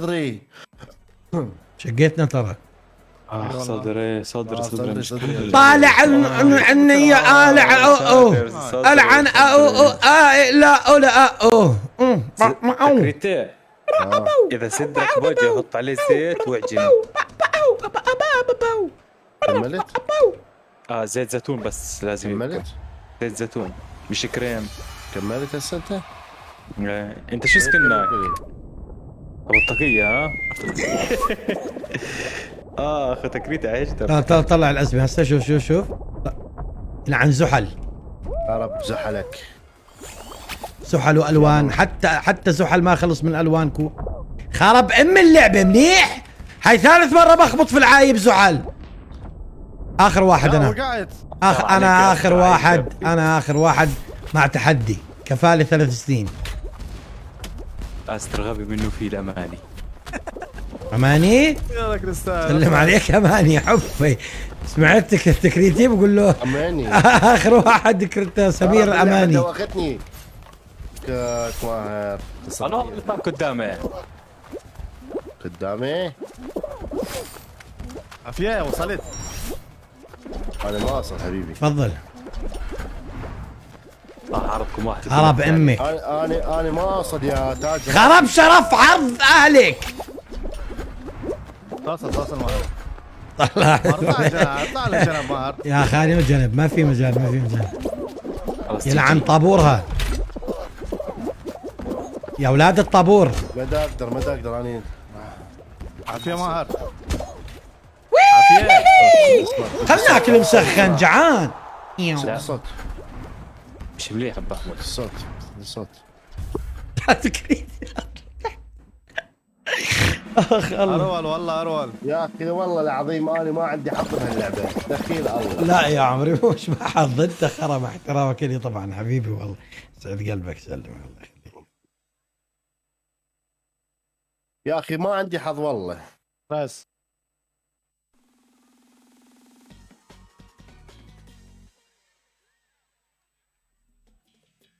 صدري شقيتنا ترى. صدري طالع عني يا آلع ألعن لا تكريتيه. اذا صدرك بوجه حط عليه زيت واعجن. كملت؟ زيت زيتون بس لازم يكون كملت؟ زيت زيتون مش كريم. كملت هسه انت؟ انت شو سكنك؟ بطاقية ها؟ اخو تكريتي عيشتك. طلع الأزمة هسه. شوف لعن زحل. يا رب زحلك. زحل والوان، حتى زحل ما خلص من الوانكو. خرب اللعبه منيح. هاي ثالث مره بخبط في العايب زحل. اخر واحد انا. انا اخر واحد مع تحدي كفالي 3 سنين. استرغبي منه في الاماني. اماني يلا كريستال سلم عليك اماني حفي. سمعت التكريتي بقول له اماني اخر واحد كرت سمير الاماني. دوختني ماهر. انا اللي طاب قدامي عافية وصلت. انا ما اصل حبيبي. تفضل. عرضكم واحد. خرب امي. انا ما اقصد يا تاج. خرب شرف عرض اهلك. توصل ماهر. طلع اطلع للجنب ماهر. يا خالي الجنب ما في مجال. يلعن طابورها يا اولاد الطابور. ما اقدر اني. عافية ماهر. خلنا ناكل مسخن جعان. الصوت مش مليح ابو احمد. الصوت ارول والله ارول يا اخي والله العظيم انا ما عندي حظ بهاللعبه. دخيل الله. لا يا عمري مش بحظ. انت خرب احترامك لي طبعا حبيبي والله. سعد قلبك سلم الله يخليك. يا اخي ما عندي حظ والله. بس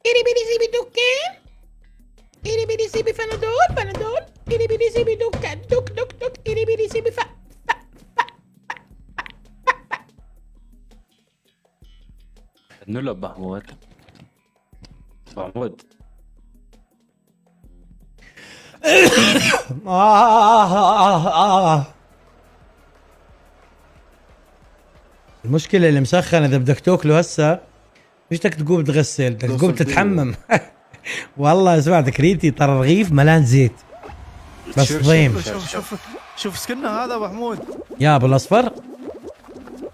إيري بيري سيبي دكان. إيري بيري سيبي فانادول. إيري بيري سيبي دكان دك. إيري بيري سيبي نلعب محمود. المشكلة اللي مسخن اذا بدك تاكله هسه مش بدك تقوم تغسل، بدك تقوم تتحمم. والله اسمع تكريتي ترى الرغيف ملان زيت بس ضيم. شوف سكننا هذا ابو حمود. يا ابو الاصفر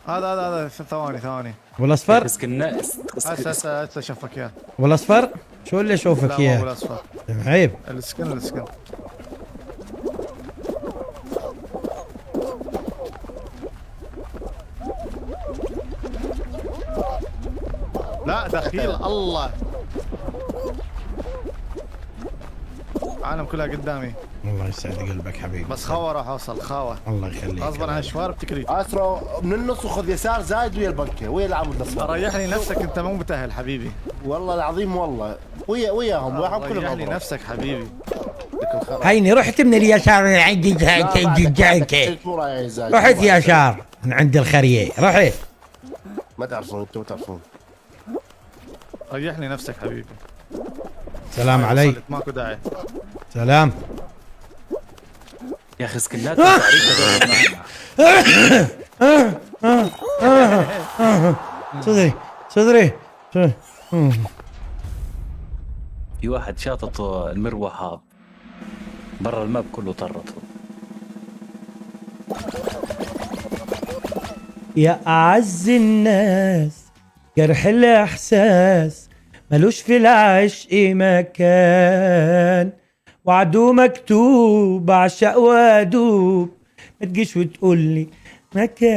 هذا ثواني ابو الاصفر. سكننا هسه شوفك اياه. ابو الاصفر شو اللي اشوفك لا مو اياه؟ بالاصفر. عيب. السكن لا دخيل الله. العالم كلها قدامي. الله يسعد قلبك حبيبي. بس خاوة راح اوصل خاوة. الله يخليك. غصبا عن الشوارب تكري. اسرع من النص وخذ يسار زايد ويا البنكه ويا العمود الاصفر. ريحني نفسك انت مو متأهل حبيبي. والله العظيم والله وياهم كلهم. ريحني نفسك حبيبي. هيني رحت من اليسار من عندي رحت يسار من عند الخريه رحت. ما تعرفون انتم ما تعرفون. ريحني نفسك حبيبي. سلام علي. ماكو داعي. سلام. يا اخي سكنات. صدري في واحد شاطط المروحة برا الماب كله طرته. يا أعز الناس جرح الإحساس ملوش في العشق مكان وعدو مكتوب عشق وادوب ما تجيش وتقولي مكان.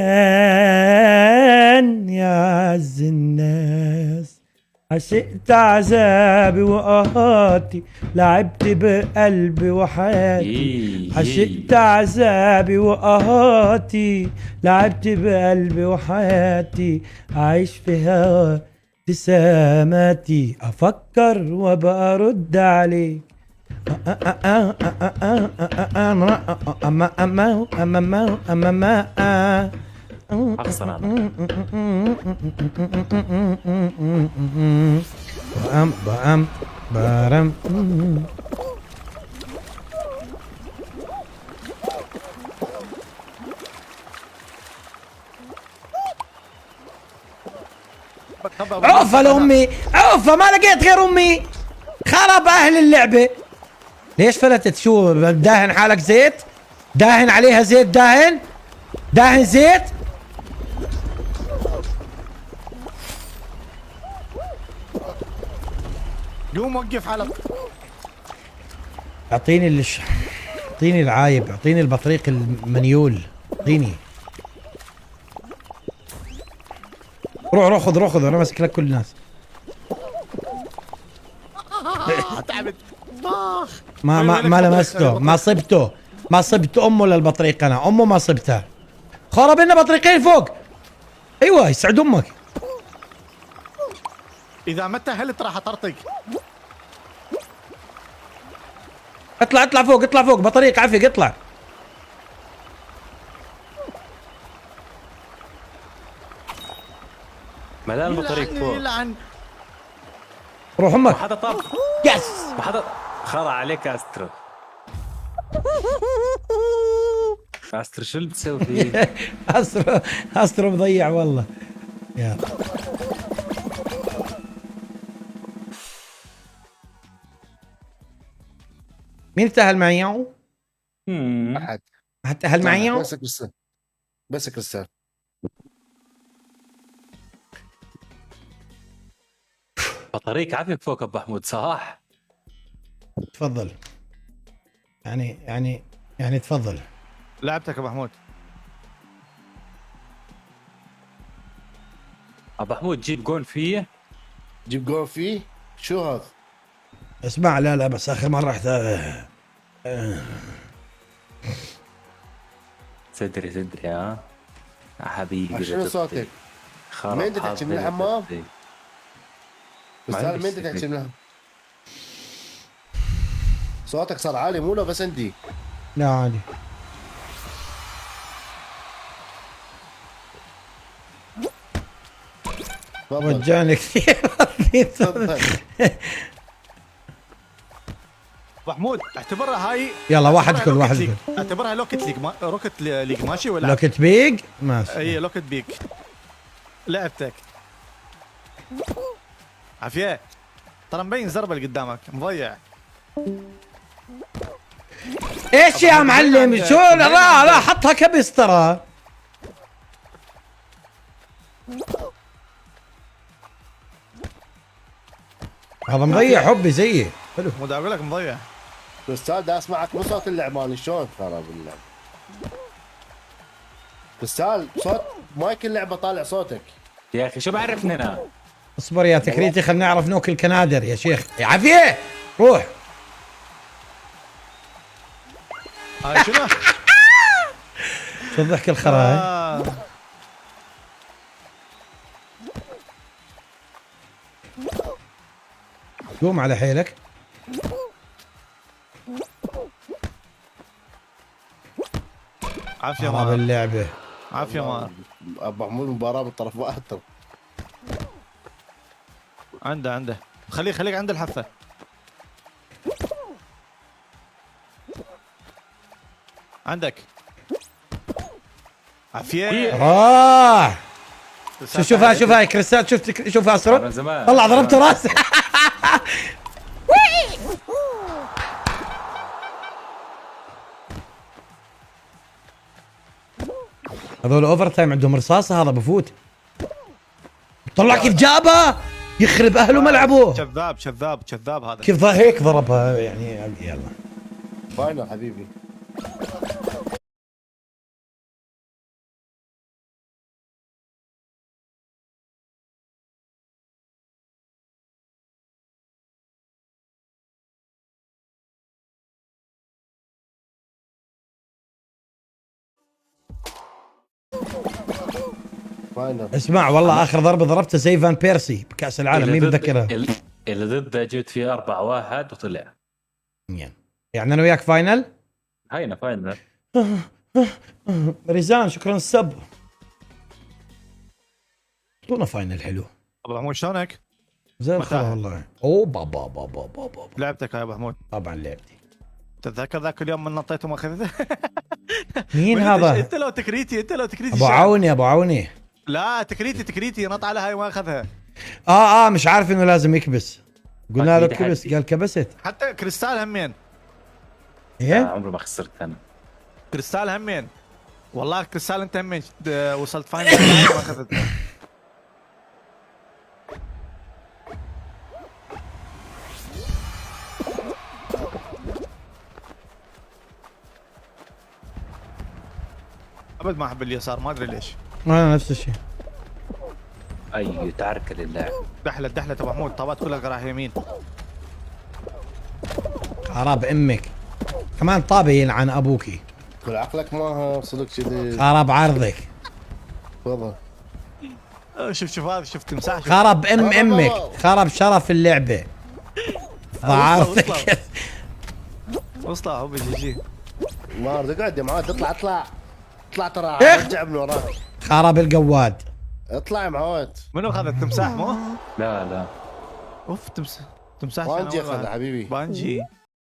يا أعز الناس عشقت عذابي وقهاتي لعبت بقلبي وحياتي. عشقت عذابي وقهاتي لعبت بقلبي وحياتي. أعيش في هوا ابتساماتي أفكر وبقى أرد عليك اخسر انا. بام بارم. عوفة لأمي، عوفة ما لقيت غير أمي. خرب أهل اللعبة. ليش فلتت؟ شو داهن حالك زيت؟ داهن عليها زيت؟ داهن زيت؟ قوم وقف حالك. اعطيني اعطيني العايب، اعطيني البطريق المنيول، اعطيني. روح خذ انا ماسك لك كل الناس. تعبت. ما لمسته، ما صبت امه للبطريق، انا امه ما صبتها. خرب لنا بطريقين فوق. ايوه يسعد امك. اذا ما تاهلت راح اطرطق. اطلع فوق بطريق عفق، اطلع. ملان بطريق فوق. يلعن. روح امك. وحدا طب يس. وحدا خضع عليك استرو. استرو شو اللي بتسوي فيه؟ استرو مضيع والله. يا مين تأهل معي؟ احد هتأهل معي؟ بس كريستال. بطريق عفك فوق ابو حمود صح؟ تفضل. يعني تفضل. لعبتك ابو حمود. ابو حمود جيب جون فيه. جيب جول فيه. شو هذا؟ اسمع، لا بس اخر مرة رحت. صدري ها يا حبيبي. شنو صوتك؟ مين بدك تحكي من الحمام؟ بس مين بدك تحكي من الحمام؟ صوتك صار عالي مو بس عندي. لا عادي. رجعني كثير. ابو حمود اعتبرها هاي. يلا واحد كل. اعتبرها روكت ليج ماشي ولا؟ لوكت بيج ماشي. اي لوكت بيج. لعبتك. عافية. ترى مبين زربل قدامك مضيع. ايش يا معلم؟ شو لا حطها كبس ترى. هذا مضيع حبي زيي. حلو. مو اقول لك مضيع. كريستال دا اسمعك مو صوت اللعبان شلون خرب اللعب. كريستال صوت مايك اللعبه طالع صوتك. يا اخي شو بعرفني انا؟ اصبر يا تكريتي خلينا نعرف نوكل كنادر يا شيخ. يا عافية روح. هاي شنو؟ شو الضحك الخراي؟ قوم على حيلك. عافية ما باللعبة. عافية ما ابو حمود مباراة بالطرف واحد. عنده خليك عند الحفة. عندك عافية. راح. شوف هاي كريستال. شوف اسرع. طلع ضربته راسه. هذول اوفر تايم عندهم رصاصه. هذا بفوت. طلع كيف جابها. يخرب اهله ملعبه. كذاب هذا. كيف هيك ضربها يعني. يلا فاينل حبيبي. اسمع والله اخر ضربه ضربتها زي فان بيرسي بكاس العالم. مين متذكرها؟ اللي ضده جبت فيه 4-1 وطلع. يعني انا وياك فاينل. هينا فاينل. ريزان شكرا السب. اعطونا فاينل حلو. ابو محمود شلونك؟ زي الخير متاهة. والله. اوه بابا بابا بابا. لعبتك يا ابو محمود. طبعا لعبتي. تتذكر ذاك اليوم من نطيت وما اخذته؟ مين هذا؟ انت لو تكريتي ابو عوني ابو عوني. لا تكريتي نط على هاي وما اخذها. مش عارف انه لازم يكبس. قلنا له كبس قال كبست. حتى كريستال همين. ايه عمري ما خسرت انا. كريستال همين. والله كريستال انت همين وصلت فاينل ما اخذتها. ابد ما احب اليسار ما ادري ليش. انا نفس الشيء. اي تعركه لله. دحلت ابو محمود طابات كلها راح يمين. خراب امك. كمان طابه يلعن ابوكي. كل عقلك ما وصلك كذي. خراب عرضك. تفضل. شوف هذا شوف تمساح. خرب امك. خرب شرف اللعبه. ضعرتك. وصله هو بيجي. ما اريد اقعد يا معود. اطلع ترى رجع من وراك. خرب القواد. اطلع يا معود. منو اخذ التمساح مو؟ لا اوف تمساح بانجي اخذ حبيبي. بانجي